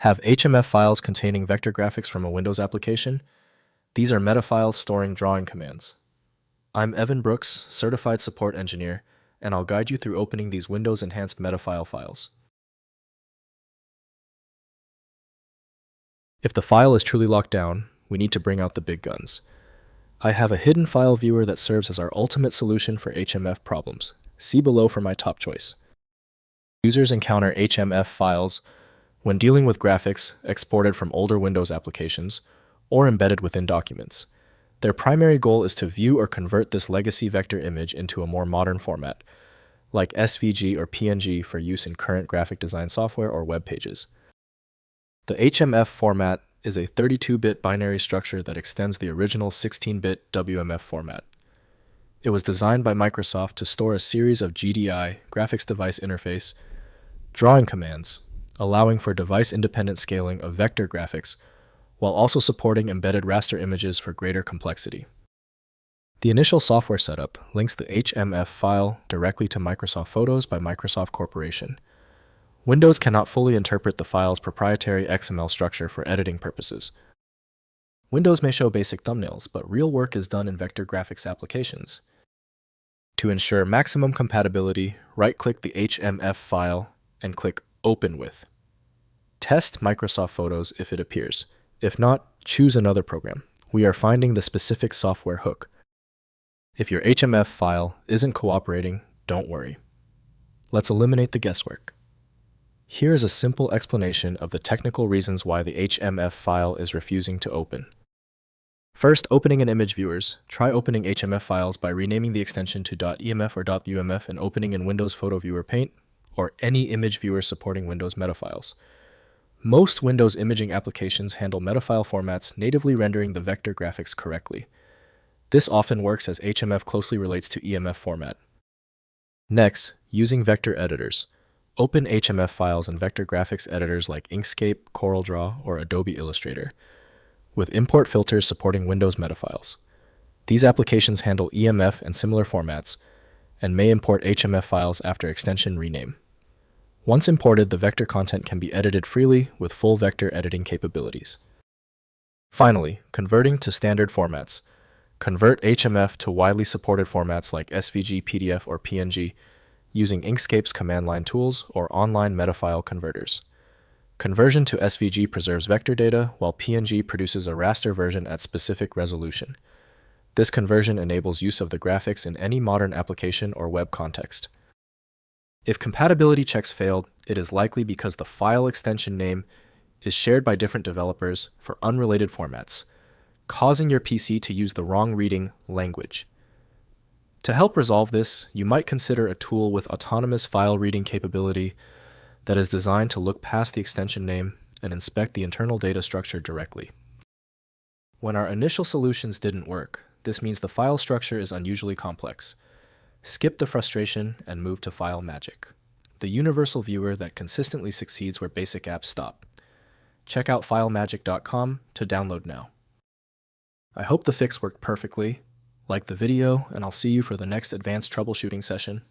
Have HMF files containing vector graphics from a Windows application? These are metafiles storing drawing commands. I'm Evan Brooks, Certified Support Engineer, and I'll guide you through opening these Windows-enhanced metafile files. If the file is truly locked down, we need to bring out the big guns. I have a hidden file viewer that serves as our ultimate solution for HMF problems. See below for my top choice. Users encounter HMF files when dealing with graphics exported from older Windows applications or embedded within documents. Their primary goal is to view or convert this legacy vector image into a more modern format, like SVG or PNG for use in current graphic design software or web pages. The HMF format is a 32-bit binary structure that extends the original 16-bit WMF format. It was designed by Microsoft to store a series of GDI, graphics device interface, drawing commands, allowing for device-independent scaling of vector graphics, while also supporting embedded raster images for greater complexity. The initial software setup links the HMF file directly to Microsoft Photos by Microsoft Corporation. Windows cannot fully interpret the file's proprietary XML structure for editing purposes. Windows may show basic thumbnails, but real work is done in vector graphics applications. To ensure maximum compatibility, right-click the HMF file and click Open With. Test Microsoft Photos if it appears. If not, choose another program. We are finding the specific software hook. If your HMF file isn't cooperating, don't worry. Let's eliminate the guesswork. Here is a simple explanation of the technical reasons why the HMF file is refusing to open. First, opening in image viewers. Try opening HMF files by renaming the extension to .emf or .umf and opening in Windows Photo Viewer Paint or any image viewer supporting Windows metafiles. Most Windows imaging applications handle metafile formats natively rendering the vector graphics correctly. This often works as HMF closely relates to EMF format. Next, using vector editors. Open HMF files in vector graphics editors like Inkscape, CorelDRAW, or Adobe Illustrator, with import filters supporting Windows metafiles. These applications handle EMF and similar formats, and may import HMF files after extension rename. Once imported, the vector content can be edited freely with full vector editing capabilities. Finally, converting to standard formats. Convert HMF to widely supported formats like SVG, PDF, or PNG using Inkscape's command line tools or online metafile converters. Conversion to SVG preserves vector data, while PNG produces a raster version at specific resolution. This conversion enables use of the graphics in any modern application or web context. If compatibility checks failed, it is likely because the file extension name is shared by different developers for unrelated formats, causing your PC to use the wrong reading language. To help resolve this, you might consider a tool with autonomous file reading capability that is designed to look past the extension name and inspect the internal data structure directly. When our initial solutions didn't work, this means the file structure is unusually complex. Skip the frustration and move to File Magic, the universal viewer that consistently succeeds where basic apps stop. Check out filemagic.com to download now. I hope the fix worked perfectly. Like the video, and I'll see you for the next advanced troubleshooting session.